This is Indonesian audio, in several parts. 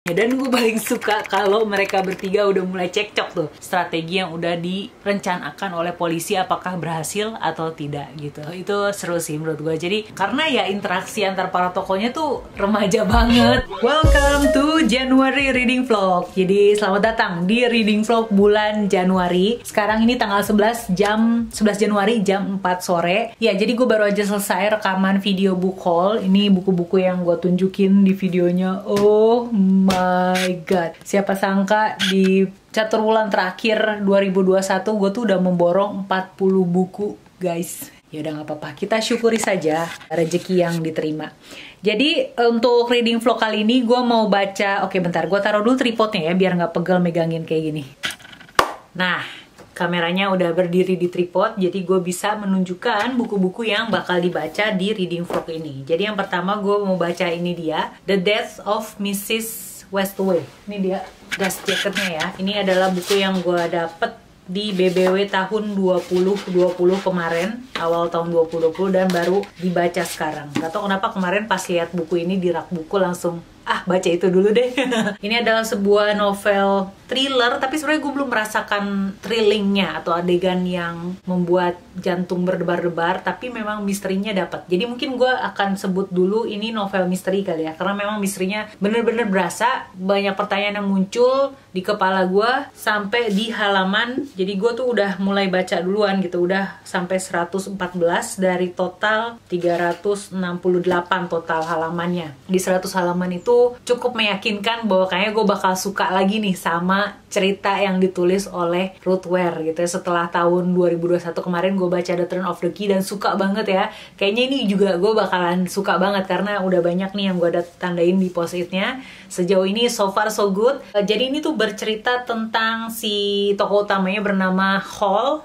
Dan gue paling suka kalau mereka bertiga udah mulai cekcok tuh. Strategi yang udah direncanakan oleh polisi apakah berhasil atau tidak gitu. Itu seru sih menurut gue. Jadi karena ya interaksi antar para tokohnya tuh remaja banget. Welcome to January Reading Vlog. Jadi selamat datang di Reading Vlog bulan Januari. Sekarang ini tanggal 11 Januari jam 4 sore. Ya jadi gue baru aja selesai rekaman video book haul. Ini buku-buku yang gue tunjukin di videonya. Oh my god. Siapa sangka di catur bulan terakhir 2021 gue tuh udah memborong 40 buku guys. Ya udah gak apa-apa, kita syukuri saja rezeki yang diterima. Jadi untuk reading vlog kali ini gue mau baca. Oke bentar, gue taruh dulu tripodnya ya biar gak pegel megangin kayak gini. Nah, kameranya udah berdiri di tripod, jadi gue bisa menunjukkan buku-buku yang bakal dibaca di reading vlog ini. Jadi yang pertama gue mau baca ini dia, The Death of Mrs. Westaway. Ini dia dust jacketnya ya. Ini adalah buku yang gue dapet di BBW tahun 2020 kemarin, awal tahun 2020, dan baru dibaca sekarang. Gak tau kenapa kemarin pas lihat buku ini di rak buku langsung baca itu dulu deh. Ini adalah sebuah novel thriller, tapi sebenarnya gue belum merasakan thrillingnya atau adegan yang membuat jantung berdebar-debar, tapi memang misterinya dapat. Jadi mungkin gue akan sebut dulu ini novel misteri kali ya, karena memang misterinya bener-bener berasa. Banyak pertanyaan yang muncul di kepala gue sampai di halaman. Jadi gue tuh udah mulai baca duluan gitu, udah sampai 114 dari total 368 total halamannya. Di 100 halaman itu cukup meyakinkan bahwa kayaknya gue bakal suka lagi nih sama cerita yang ditulis oleh Ruth Ware gitu ya. Setelah tahun 2021 kemarin gue baca The Turn of the Key dan suka banget ya. Kayaknya ini juga gue bakalan suka banget karena udah banyak nih yang gue ada tandain di post-itnya. Sejauh ini so far so good. Jadi ini tuh bercerita tentang si tokoh utamanya bernama Hal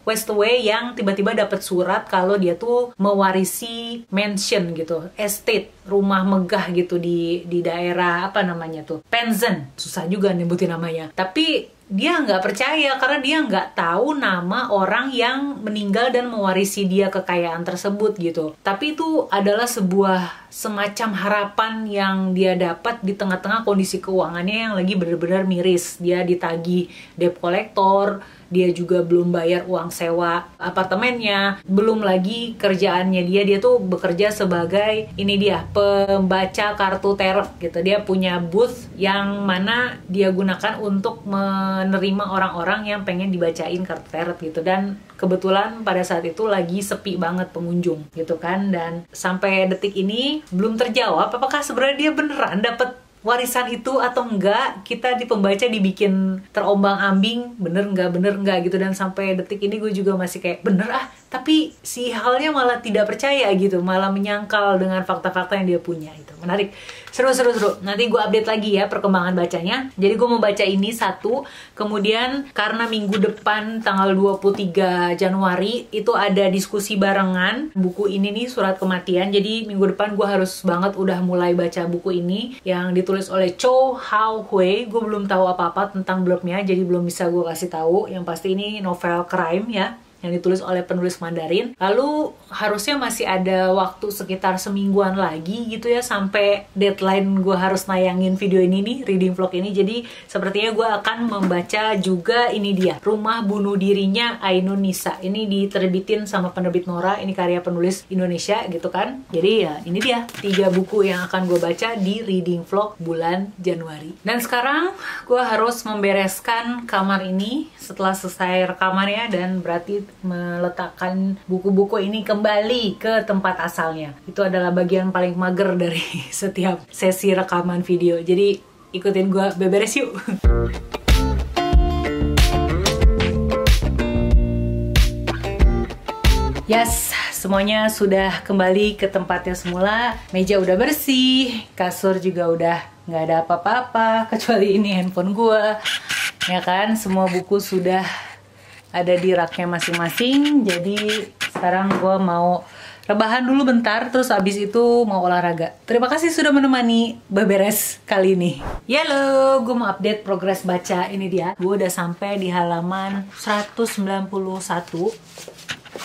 Westaway yang tiba-tiba dapat surat kalau dia tuh mewarisi mansion gitu, estate, rumah megah gitu di daerah apa namanya tuh, Penzance, susah juga nyebutin namanya. Tapi dia nggak percaya karena dia nggak tahu nama orang yang meninggal dan mewarisi dia kekayaan tersebut gitu. Tapi itu adalah sebuah semacam harapan yang dia dapat di tengah-tengah kondisi keuangannya yang lagi benar-benar miris. Dia ditagih debt collector, dia juga belum bayar uang sewa apartemennya, belum lagi kerjaannya dia tuh bekerja sebagai ini dia pembaca kartu tarot gitu. Dia punya booth yang mana dia gunakan untuk menerima orang-orang yang pengen dibacain kartu tarot gitu. Dan kebetulan pada saat itu lagi sepi banget pengunjung gitu kan. Dan sampai detik ini belum terjawab apakah sebenarnya dia beneran dapat warisan itu atau enggak. Kita di pembaca dibikin terombang-ambing, bener enggak gitu. Dan sampai detik ini gue juga masih kayak bener tapi si Halnya malah tidak percaya gitu, malah menyangkal dengan fakta-fakta yang dia punya. Itu menarik, seru. Nanti gue update lagi ya perkembangan bacanya. Jadi gue mau baca ini satu, kemudian karena minggu depan tanggal 23 Januari itu ada diskusi barengan buku ini nih, Surat Kematian. Jadi minggu depan gue harus banget udah mulai baca buku ini yang ditulis oleh Cho Hao Hui. Gue belum tahu apa-apa tentang blurbnya, jadi belum bisa gue kasih tahu. Yang pasti ini novel crime ya, yang ditulis oleh penulis Mandarin. Lalu harusnya masih ada waktu sekitar semingguan lagi gitu ya sampai deadline gue harus nayangin video ini nih, reading vlog ini. Jadi sepertinya gue akan membaca juga ini dia, Rumah Bunuh Dirinya Ainun Nisa. Ini diterbitin sama penerbit Nora, ini karya penulis Indonesia gitu kan. Jadi ya ini dia 3 buku yang akan gue baca di reading vlog bulan Januari. Dan sekarang gue harus membereskan kamar ini setelah selesai rekamannya, dan berarti meletakkan buku-buku ini kembali ke tempat asalnya. Itu adalah bagian paling mager dari setiap sesi rekaman video. Jadi ikutin gue beberes yuk. Yes, semuanya sudah kembali ke tempatnya semula. Meja udah bersih, kasur juga udah nggak ada apa-apa kecuali ini handphone gue. Ya kan, semua buku sudah ada di raknya masing-masing. Jadi sekarang gue mau rebahan dulu bentar, terus abis itu mau olahraga. Terima kasih sudah menemani beberes kali ini. Halo, gue mau update progres baca. Ini dia, gue udah sampai di halaman 191.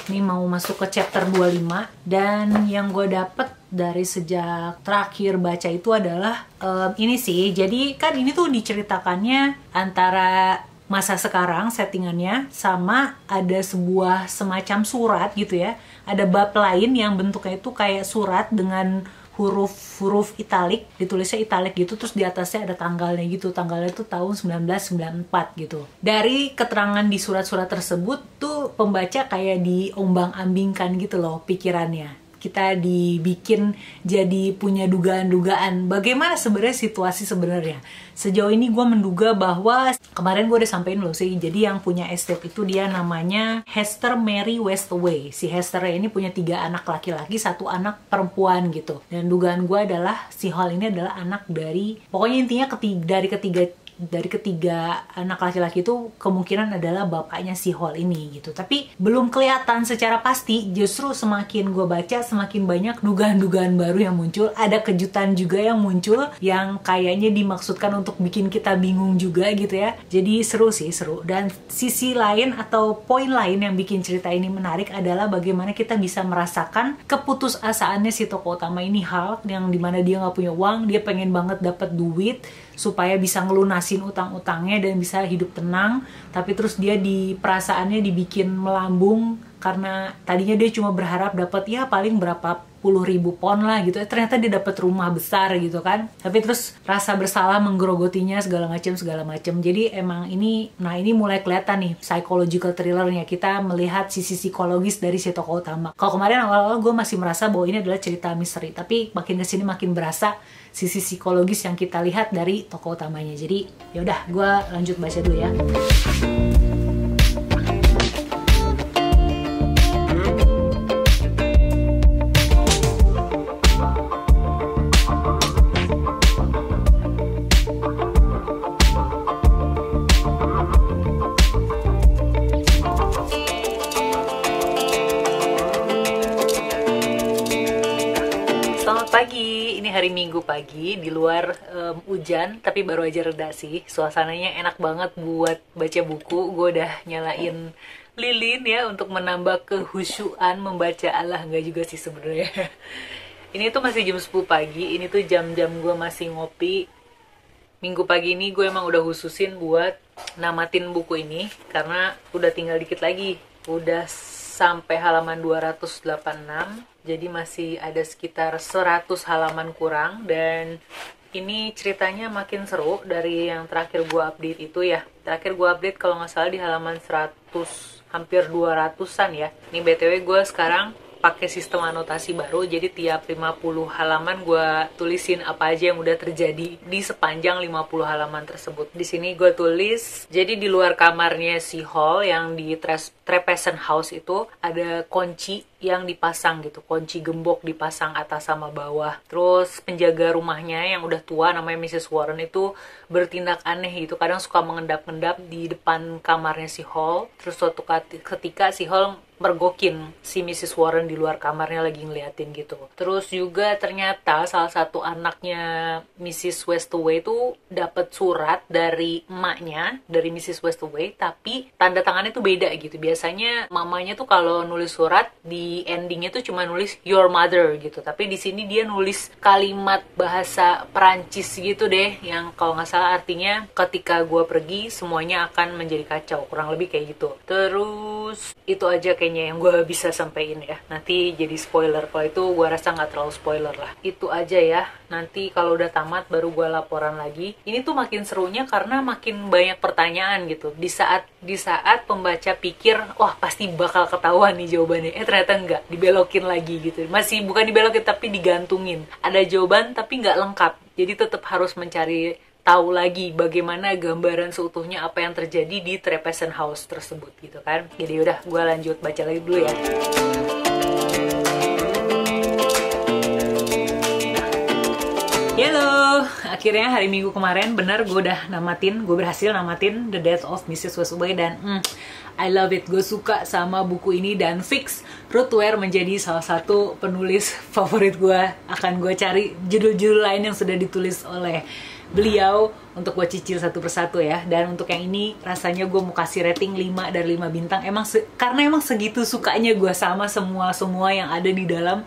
Ini mau masuk ke chapter 25. Dan yang gue dapet dari sejak terakhir baca itu adalah ini sih. Jadi kan ini tuh diceritakannya antara masa sekarang settingannya sama ada sebuah semacam surat gitu ya. Ada bab lain yang bentuknya itu kayak surat dengan huruf italik, ditulisnya italik gitu, terus di atasnya ada tanggalnya gitu. Tanggalnya itu tahun 1994 gitu. Dari keterangan di surat-surat tersebut tuh pembaca kayak diombang-ambingkan gitu loh pikirannya. Kita dibikin jadi punya dugaan-dugaan bagaimana sebenarnya situasi sebenarnya. Sejauh ini gue menduga bahwa kemarin gue udah sampein loh sih. Jadi yang punya estate itu dia namanya Hester Mary Westaway. Si Hester ini punya 3 anak laki-laki, 1 anak perempuan gitu. Dan dugaan gue adalah si Hall ini adalah anak dari, pokoknya intinya dari ketiga anak laki-laki itu kemungkinan adalah bapaknya si Hall ini gitu. Tapi belum kelihatan secara pasti. Justru semakin gue baca semakin banyak dugaan-dugaan baru yang muncul. Ada kejutan juga yang muncul yang kayaknya dimaksudkan untuk bikin kita bingung juga gitu ya. Jadi seru sih, seru. Dan sisi lain atau poin lain yang bikin cerita ini menarik adalah bagaimana kita bisa merasakan keputusasaannya si tokoh utama ini, Hal, yang dimana dia nggak punya uang, dia pengen banget dapat duit supaya bisa ngelunasin utang-utangnya dan bisa hidup tenang. Tapi terus dia perasaannya dibikin melambung karena tadinya dia cuma berharap dapat ya paling berapa puluh ribu pon lah gitu. Ternyata dia dapat rumah besar gitu kan. Tapi terus rasa bersalah menggerogotinya segala macam. Jadi emang ini mulai kelihatan nih psychological thrillernya. Kita melihat sisi psikologis dari si tokoh utama. Kalau kemarin awal-awal gue masih merasa bahwa ini adalah cerita misteri, tapi makin kesini makin berasa sisi psikologis yang kita lihat dari tokoh utamanya. Jadi yaudah, gue lanjut baca dulu ya. Pagi, ini hari Minggu pagi, di luar hujan tapi baru aja reda sih. Suasananya enak banget buat baca buku. Gue udah nyalain lilin ya untuk menambah kehusyuan membaca. Allah, nggak juga sih sebenarnya. Ini tuh masih jam 10 pagi, ini tuh jam-jam gue masih ngopi. Minggu pagi ini gue emang udah khususin buat namatin buku ini karena udah tinggal dikit lagi. Udah sampai halaman 286. Jadi masih ada sekitar 100 halaman kurang. Dan ini ceritanya makin seru dari yang terakhir gue update itu ya. Terakhir gue update kalau nggak salah di halaman 100, hampir 200-an ya. Ini BTW gue sekarang pakai sistem anotasi baru, jadi tiap 50 halaman gue tulisin apa aja yang udah terjadi di sepanjang 50 halaman tersebut. Di sini gue tulis, jadi di luar kamarnya si Hall yang di Trepezen House itu ada kunci yang dipasang gitu, kunci gembok dipasang atas sama bawah. Terus penjaga rumahnya yang udah tua namanya Mrs. Warren itu bertindak aneh gitu, kadang suka mengendap-endap di depan kamarnya si Hall. Terus suatu ketika si Hall mergokin si Mrs. Warren di luar kamarnya lagi ngeliatin gitu. Terus juga ternyata salah satu anaknya Mrs. Westaway itu dapat surat dari emaknya, dari Mrs. Westaway, tapi tanda tangannya tuh beda gitu. Biasanya mamanya tuh kalau nulis surat di endingnya tuh cuma nulis your mother gitu, tapi di sini dia nulis kalimat bahasa Perancis gitu deh, yang kalau nggak salah artinya ketika gue pergi semuanya akan menjadi kacau, kurang lebih kayak gitu. Terus itu aja kayaknya yang gue bisa sampein ya, nanti jadi spoiler. Kalau itu gue rasa nggak terlalu spoiler lah. Itu aja ya, nanti kalau udah tamat baru gue laporan lagi. Ini tuh makin serunya karena makin banyak pertanyaan gitu. Di saat pembaca pikir wah pasti bakal ketahuan nih jawabannya, ternyata enggak, dibelokin lagi gitu. Masih bukan dibelokin tapi digantungin, ada jawaban tapi nggak lengkap, jadi tetap harus mencari tahu lagi bagaimana gambaran seutuhnya apa yang terjadi di Trepezen House tersebut gitu kan. Jadi udah, gue lanjut baca lagi dulu ya. Halo, akhirnya hari Minggu kemarin bener gue berhasil namatin The Death of Mrs. Westaway. Dan I love it, gue suka sama buku ini dan fix Ruth Ware menjadi salah satu penulis favorit gue. Akan gue cari judul-judul lain yang sudah ditulis oleh beliau untuk gue cicil satu persatu ya. Dan untuk yang ini rasanya gue mau kasih rating 5 dari 5 bintang. Karena emang segitu sukanya gue sama semua yang ada di dalam.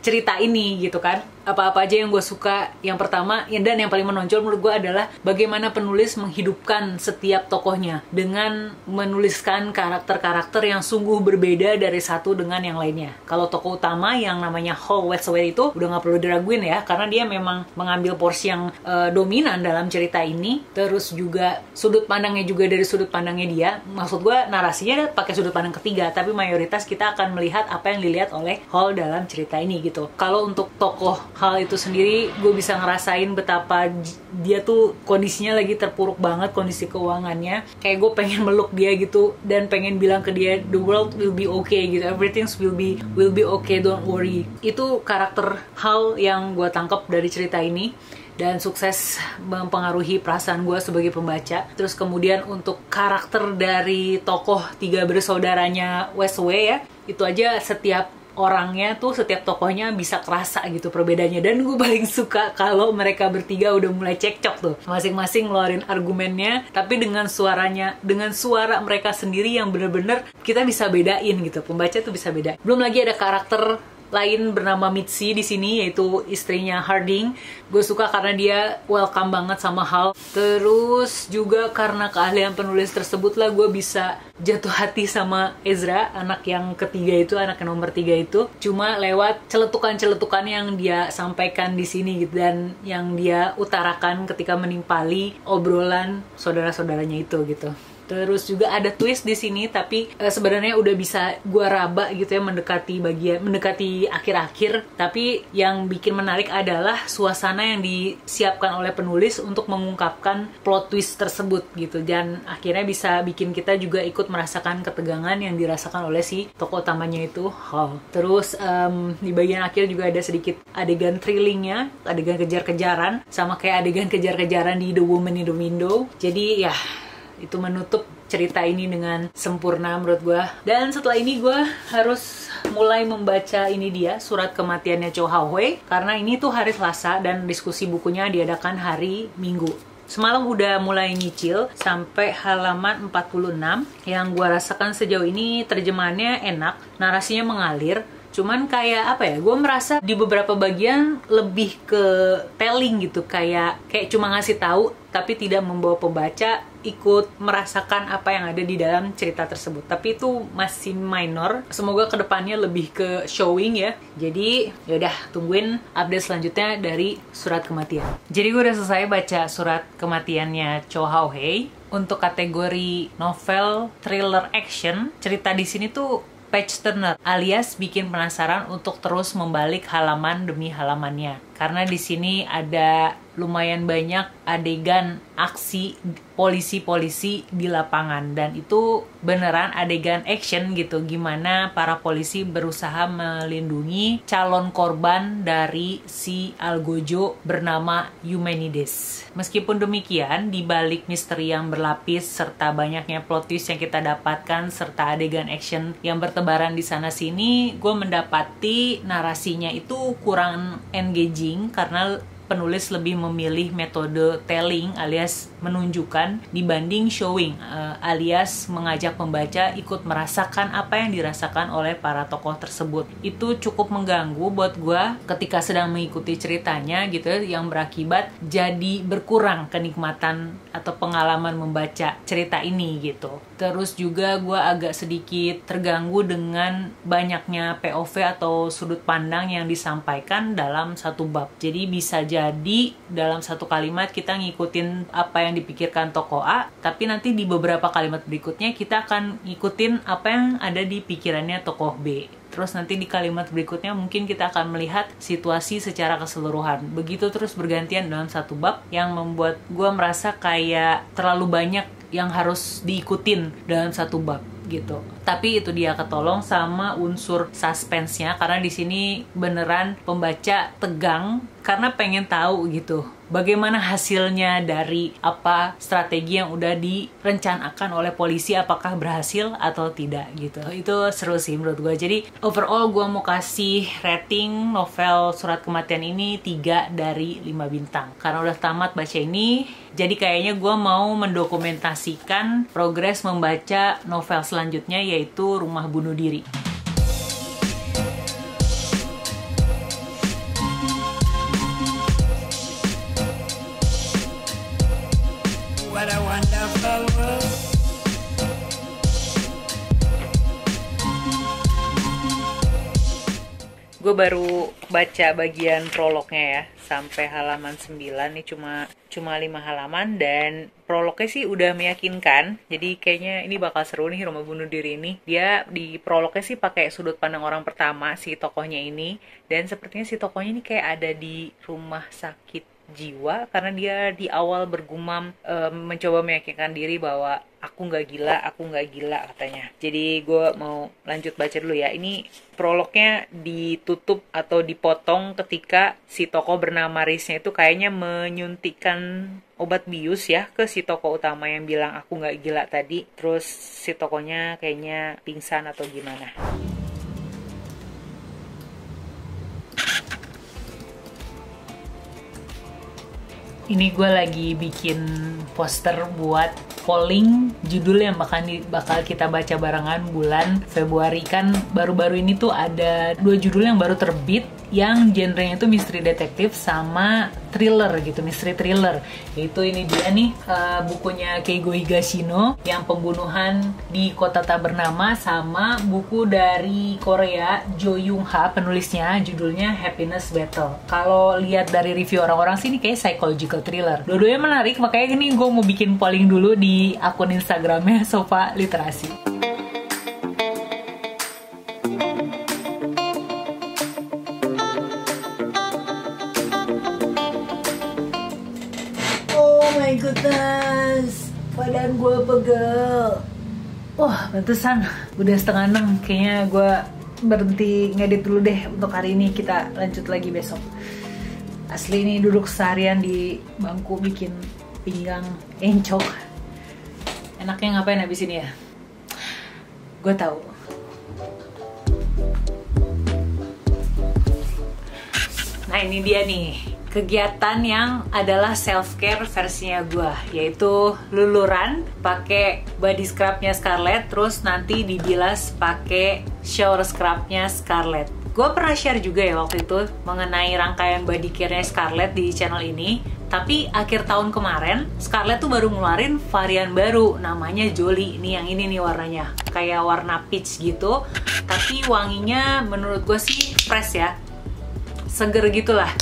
cerita ini gitu kan. Apa-apa aja yang gue suka. Yang pertama dan yang paling menonjol menurut gue adalah bagaimana penulis menghidupkan setiap tokohnya dengan menuliskan karakter-karakter yang sungguh berbeda dari satu dengan yang lainnya. Kalau tokoh utama yang namanya Hall Wesley itu udah nggak perlu diraguin ya, karena dia memang mengambil porsi yang dominan dalam cerita ini. Terus juga sudut pandangnya juga dari sudut pandangnya dia. Maksud gue narasinya pakai sudut pandang ketiga, tapi mayoritas kita akan melihat apa yang dilihat oleh Hall dalam cerita ini gitu. Kalau untuk tokoh Hal itu sendiri, gue bisa ngerasain betapa dia tuh kondisinya lagi terpuruk banget, kondisi keuangannya. Kayak gue pengen meluk dia gitu dan pengen bilang ke dia, the world will be okay gitu, everything will be okay, don't worry. Itu karakter Hal yang gue tangkap dari cerita ini dan sukses mempengaruhi perasaan gue sebagai pembaca. Terus kemudian untuk karakter dari tokoh tiga bersaudaranya Wesley ya, itu aja setiap orangnya tuh, setiap tokohnya bisa kerasa gitu perbedaannya. Dan gue paling suka kalau mereka bertiga udah mulai cekcok tuh, masing-masing ngeluarin argumennya, tapi dengan suaranya, dengan suara mereka sendiri yang bener-bener kita bisa bedain gitu, pembaca tuh bisa beda. Belum lagi ada karakter lain bernama Mitzi di sini, yaitu istrinya Harding. Gue suka karena dia welcome banget sama Hal. Terus juga karena keahlian penulis tersebut lah gue bisa jatuh hati sama Ezra, anak yang ketiga itu, anak yang nomor 3 itu. Cuma lewat celetukan-celetukan yang dia sampaikan di sini gitu, dan yang dia utarakan ketika menimpali obrolan saudara-saudaranya itu gitu. Terus juga ada twist di sini, tapi sebenarnya udah bisa gua raba gitu ya mendekati akhir-akhir. Tapi yang bikin menarik adalah suasana yang disiapkan oleh penulis untuk mengungkapkan plot twist tersebut gitu, dan akhirnya bisa bikin kita juga ikut merasakan ketegangan yang dirasakan oleh si tokoh utamanya itu Hal. Terus di bagian akhir juga ada sedikit adegan thrillingnya, adegan kejar-kejaran, sama kayak adegan kejar-kejaran di The Woman in the Window. Jadi ya, itu menutup cerita ini dengan sempurna menurut gue. Dan setelah ini gue harus mulai membaca ini dia, Surat Kematiannya Cho Hao-wei, karena ini tuh hari Selasa dan diskusi bukunya diadakan hari Minggu. Semalam udah mulai nyicil sampai halaman 46. Yang gue rasakan sejauh ini terjemahannya enak, narasinya mengalir. Cuman kayak apa ya, gue merasa di beberapa bagian lebih ke telling gitu, kayak cuma ngasih tahu tapi tidak membawa pembaca ikut merasakan apa yang ada di dalam cerita tersebut. Tapi itu masih minor. Semoga kedepannya lebih ke showing ya. Jadi yaudah, tungguin update selanjutnya dari Surat Kematian. Jadi gue udah selesai baca Surat Kematiannya Cho Hao-wei. Untuk kategori novel thriller action, cerita di sini tuh page turner, alias bikin penasaran untuk terus membalik halaman demi halamannya. Karena di sini ada lumayan banyak adegan aksi polisi-polisi di lapangan, dan itu beneran adegan action gitu, gimana para polisi berusaha melindungi calon korban dari si Algojo bernama Eumenides. Meskipun demikian, di balik misteri yang berlapis serta banyaknya plot twist yang kita dapatkan serta adegan action yang bertebaran di sana sini, gue mendapati narasinya itu kurang engaging karena penulis lebih memilih metode telling alias menunjukkan dibanding showing alias mengajak pembaca ikut merasakan apa yang dirasakan oleh para tokoh tersebut. Itu cukup mengganggu buat gue ketika sedang mengikuti ceritanya gitu, yang berakibat jadi berkurang kenikmatan atau pengalaman membaca cerita ini gitu. Terus juga gue agak sedikit terganggu dengan banyaknya POV atau sudut pandang yang disampaikan dalam satu bab. Jadi bisa jadi dalam satu kalimat kita ngikutin apa yang dipikirkan tokoh A, tapi nanti di beberapa kalimat berikutnya kita akan ngikutin apa yang ada di pikirannya tokoh B. Terus nanti di kalimat berikutnya mungkin kita akan melihat situasi secara keseluruhan. Begitu terus bergantian dalam satu bab, yang membuat gue merasa kayak terlalu banyak yang harus diikutin dalam satu bab gitu. Tapi itu dia ketolong sama unsur suspense-nya, karena di sini beneran pembaca tegang karena pengen tahu gitu bagaimana hasilnya dari apa strategi yang udah direncanakan oleh polisi, apakah berhasil atau tidak gitu. Itu seru sih menurut gue. Jadi overall gue mau kasih rating novel Surat Kematian ini 3 dari 5 bintang. Karena udah tamat baca ini, jadi kayaknya gue mau mendokumentasikan progres membaca novel selanjutnya, yaitu Rumah Bunuh Diri. wonderful world. Gue baru baca bagian prolognya ya, sampai halaman 9 nih, cuma 5 halaman, dan prolognya sih udah meyakinkan. Jadi kayaknya ini bakal seru nih, Rumah Bunuh Diri ini. Dia di prolognya sih pakai sudut pandang orang pertama si tokohnya ini, dan sepertinya si tokohnya ini kayak ada di rumah sakit jiwa karena dia di awal bergumam mencoba meyakinkan diri bahwa aku nggak gila katanya. Jadi gue mau lanjut baca dulu ya. Ini prolognya ditutup atau dipotong ketika si tokoh bernama Riz-nya itu kayaknya menyuntikkan obat bius ya ke si tokoh utama yang bilang aku nggak gila tadi. Terus si tokohnya kayaknya pingsan atau gimana. Ini gue lagi bikin poster buat polling judul yang bakal kita baca barengan bulan Februari. Kan baru-baru ini tuh ada 2 judul yang baru terbit yang genrenya itu misteri detektif sama thriller gitu, misteri thriller. Yaitu ini dia nih, bukunya Keigo Higashino yang Pembunuhan di Kota Tak Bernama, sama buku dari Korea Jo Young Ha penulisnya, judulnya Happiness Battle. Kalau lihat dari review orang-orang sih ini kayak psychological thriller. Dua-duanya menarik, makanya ini gue mau bikin polling dulu di akun Instagramnya Sofa Literasi. Oh my goodness, badan gue pegel. Wah, pantesan udah 5:30. Kayaknya gue berhenti ngedit dulu deh untuk hari ini. Kita lanjut lagi besok. Asli ini duduk seharian di bangku bikin pinggang encok. Enaknya ngapain habis ini ya? Gue tahu. Nah, ini dia nih kegiatan yang adalah self-care versinya gue, yaitu luluran pakai body scrubnya Scarlett, terus nanti dibilas pakai shower scrubnya Scarlett. Gue pernah share juga ya waktu itu mengenai rangkaian body care-nya Scarlett di channel ini. Tapi akhir tahun kemarin Scarlett tuh baru ngeluarin varian baru namanya Jolie. Nih yang ini nih warnanya, kayak warna peach gitu. Tapi wanginya menurut gue sih fresh ya, seger gitulah.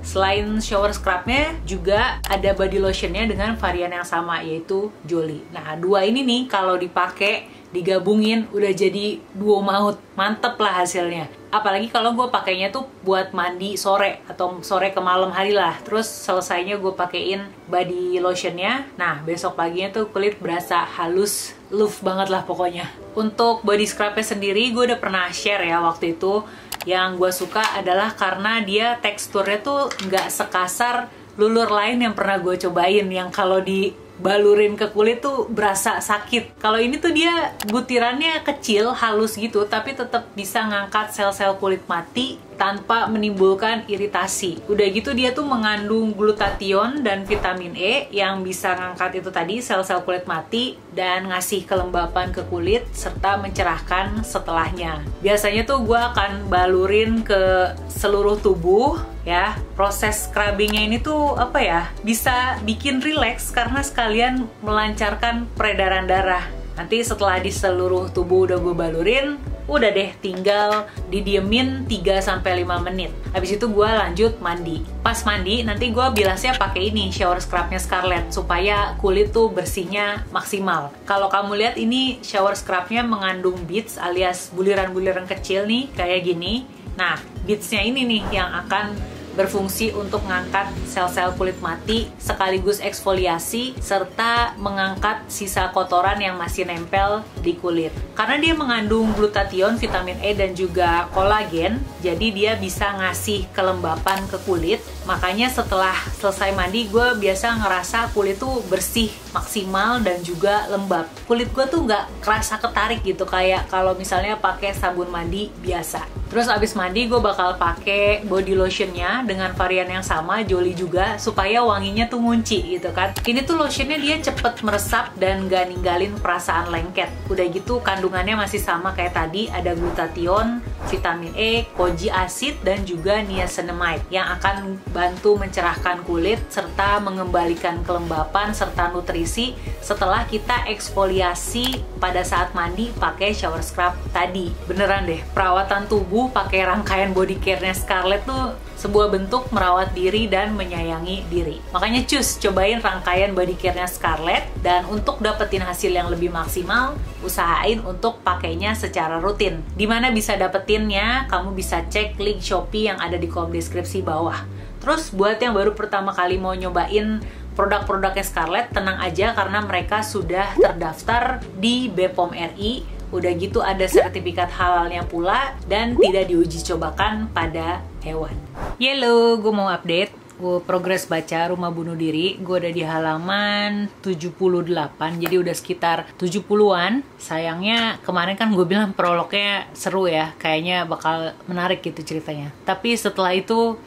Selain shower scrubnya, juga ada body lotionnya dengan varian yang sama, yaitu Jolie. Nah, 2 ini nih kalau dipakai, digabungin, udah jadi duo maut. Mantep lah hasilnya. Apalagi kalau gue pakainya tuh buat mandi sore, atau sore ke malam hari lah. Terus selesainya gue pakein body lotionnya. Nah, besok paginya tuh kulit berasa halus, love banget lah pokoknya. Untuk body scrubnya sendiri, gue udah pernah share ya waktu itu. Yang gue suka adalah karena dia teksturnya tuh nggak sekasar lulur lain yang pernah gue cobain, yang kalau dibalurin ke kulit tuh berasa sakit. Kalau ini tuh dia butirannya kecil, halus gitu, tapi tetap bisa ngangkat sel-sel kulit mati tanpa menimbulkan iritasi. Udah gitu dia tuh mengandung glutathione dan vitamin E yang bisa ngangkat itu tadi sel-sel kulit mati dan ngasih kelembapan ke kulit serta mencerahkan setelahnya. Biasanya tuh gue akan balurin ke seluruh tubuh ya. Proses scrubbingnya ini tuh apa ya, bisa bikin rileks karena sekalian melancarkan peredaran darah. Nanti setelah di seluruh tubuh udah gue balurin, udah deh tinggal didiemin 3-5 menit. Habis itu gue lanjut mandi. Pas mandi nanti gue bilasnya pakai ini shower scrubnya Scarlett supaya kulit tuh bersihnya maksimal. Kalau kamu lihat ini shower scrubnya mengandung beads alias buliran-buliran kecil nih kayak gini. Nah, beadsnya ini nih yang akan berfungsi untuk mengangkat sel-sel kulit mati sekaligus eksfoliasi serta mengangkat sisa kotoran yang masih nempel di kulit. Karena dia mengandung glutathione, vitamin E dan juga kolagen, jadi dia bisa ngasih kelembapan ke kulit. Makanya setelah selesai mandi gue biasa ngerasa kulit tuh bersih maksimal dan juga lembab. Kulit gue tuh nggak kerasa ketarik gitu kayak kalau misalnya pakai sabun mandi biasa. Terus abis mandi gue bakal pakai body lotionnya dengan varian yang sama, Jolie juga, supaya wanginya tuh ngunci gitu kan. Ini tuh lotionnya dia cepet meresap dan gak ninggalin perasaan lengket. Udah gitu kandungannya masih sama kayak tadi, ada glutathione, vitamin E, koji acid, dan juga niacinamide yang akan bantu mencerahkan kulit serta mengembalikan kelembapan serta nutrisi setelah kita eksfoliasi pada saat mandi pakai shower scrub tadi. Beneran deh, perawatan tubuh pakai rangkaian body care-nya Scarlett tuh sebuah bentuk merawat diri dan menyayangi diri. Makanya cobain rangkaian body care-nya Scarlett, dan untuk dapetin hasil yang lebih maksimal, usahain untuk pakainya secara rutin. Dimana bisa dapetinnya, kamu bisa cek link Shopee yang ada di kolom deskripsi bawah. Terus buat yang baru pertama kali mau nyobain produk-produknya Scarlett, tenang aja karena mereka sudah terdaftar di BPOM RI. Udah gitu ada sertifikat halalnya pula dan tidak diuji cobakan pada hewan. Halo, gue mau update. Gue progres baca Rumah Bunuh Diri. Gue udah di halaman 78, jadi udah sekitar 70-an. Sayangnya kemarin kan gue bilang prolognya seru ya, kayaknya bakal menarik gitu ceritanya. Tapi setelah itu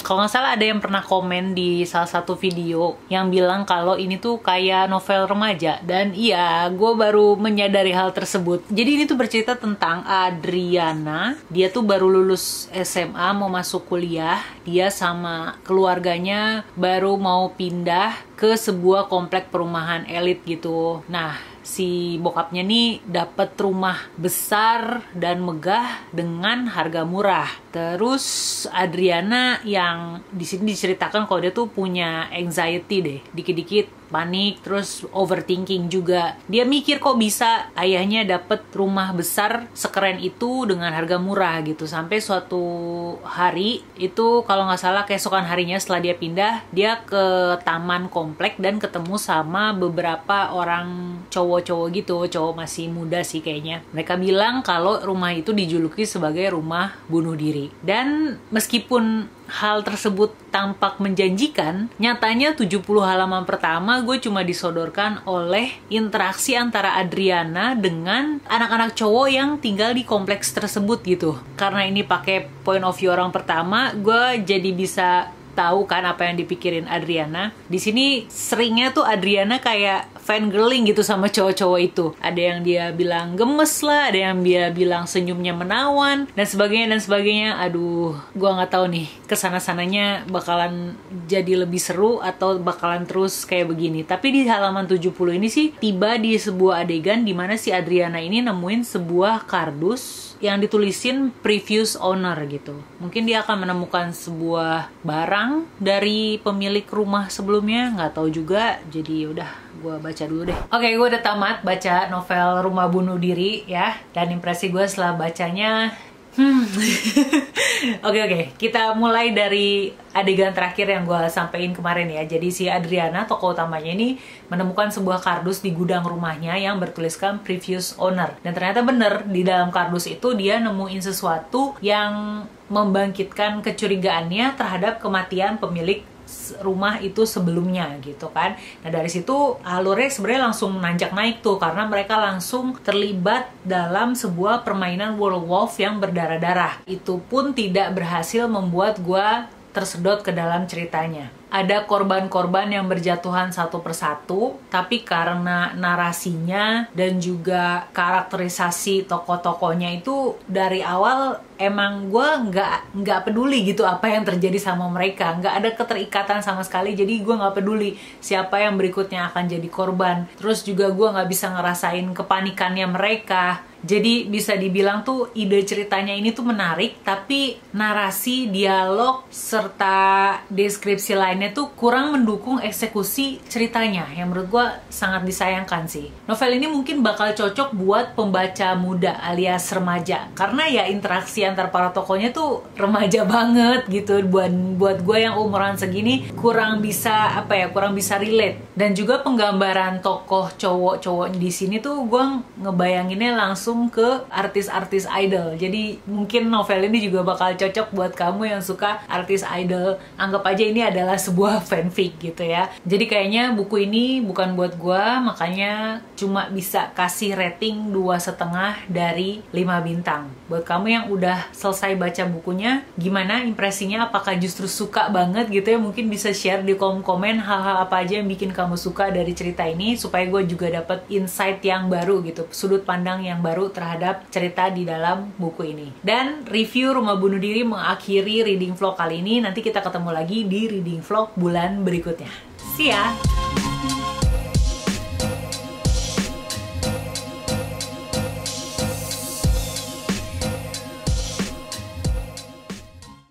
kalau nggak salah ada yang pernah komen di salah satu video yang bilang kalau ini tuh kayak novel remaja. Dan iya, gue baru menyadari hal tersebut. Jadi ini tuh bercerita tentang Adriana. Dia tuh baru lulus SMA, mau masuk kuliah. Dia sama keluarganya baru mau pindah ke sebuah komplek perumahan elit gitu. Nah, si bokapnya nih dapat rumah besar dan megah dengan harga murah. Terus Adriana yang di sini diceritakan kalau dia tuh punya anxiety deh, dikit-dikit panik, terus overthinking juga. Dia mikir kok bisa ayahnya dapat rumah besar sekeren itu dengan harga murah gitu. Sampai suatu hari itu kalau nggak salah keesokan harinya setelah dia pindah, dia ke taman komplek dan ketemu sama beberapa orang cowok-cowok gitu, cowok masih muda sih kayaknya. Mereka bilang kalau rumah itu dijuluki sebagai rumah bunuh diri. Dan meskipun hal tersebut tampak menjanjikan, nyatanya 70 halaman pertama gue cuma disodorkan oleh interaksi antara Adriana dengan anak-anak cowok yang tinggal di kompleks tersebut gitu. Karena ini pakai point of view orang pertama, gue jadi bisa tahu kan apa yang dipikirin Adriana. Di sini seringnya tuh Adriana kayak fangirling gitu sama cowok-cowok itu. Ada yang dia bilang gemes lah, ada yang dia bilang senyumnya menawan, dan sebagainya dan sebagainya. Aduh, gua nggak tahu nih kesana-sananya bakalan jadi lebih seru atau bakalan terus kayak begini. Tapi di halaman 70 ini sih tiba di sebuah adegan di mana si Adriana ini nemuin sebuah kardus yang ditulisin previous owner gitu. Mungkin dia akan menemukan sebuah barang dari pemilik rumah sebelumnya, nggak tahu juga. Jadi udah, gue baca dulu deh. Oke, gue udah tamat baca novel Rumah Bunuh Diri ya. Dan impresi gue setelah bacanya Oke, kita mulai dari adegan terakhir yang gue sampein kemarin ya. Jadi si Adriana, tokoh utamanya ini, menemukan sebuah kardus di gudang rumahnya yang bertuliskan previous owner. Dan ternyata bener, di dalam kardus itu dia nemuin sesuatu yang membangkitkan kecurigaannya terhadap kematian pemilik rumah itu sebelumnya gitu kan. Nah dari situ alurnya sebenarnya langsung nanjak naik tuh, karena mereka langsung terlibat dalam sebuah permainan werewolf yang berdarah-darah. Itu pun tidak berhasil membuat gua tersedot ke dalam ceritanya. Ada korban-korban yang berjatuhan satu persatu, tapi karena narasinya dan juga karakterisasi tokoh-tokohnya itu dari awal emang gue nggak peduli gitu apa yang terjadi sama mereka, nggak ada keterikatan sama sekali. Jadi gue nggak peduli siapa yang berikutnya akan jadi korban. Terus juga gue nggak bisa ngerasain kepanikannya mereka. Jadi bisa dibilang tuh ide ceritanya ini tuh menarik, tapi narasi, dialog, serta deskripsi lainnya tuh kurang mendukung eksekusi ceritanya, yang menurut gue sangat disayangkan sih. Novel ini mungkin bakal cocok buat pembaca muda alias remaja, karena ya interaksi antar para tokohnya tuh remaja banget gitu. Buat gue yang umuran segini kurang bisa relate. Dan juga penggambaran tokoh cowok-cowok di sini tuh gue ngebayanginnya langsung ke artis-artis idol. Jadi mungkin novel ini juga bakal cocok buat kamu yang suka artis idol. Anggap aja ini adalah sebuah fanfic gitu ya. Jadi kayaknya buku ini bukan buat gue, makanya cuma bisa kasih rating 2,5 dari 5 bintang. Buat kamu yang udah selesai baca bukunya, gimana impresinya? Apakah justru suka banget gitu ya? Mungkin bisa share di kolom komen hal-hal apa aja yang bikin kamu suka dari cerita ini, supaya gue juga dapat insight yang baru gitu, sudut pandang yang baru terhadap cerita di dalam buku ini. Dan review Rumah Bunuh Diri mengakhiri reading vlog kali ini. Nanti kita ketemu lagi di reading vlog bulan berikutnya. See ya!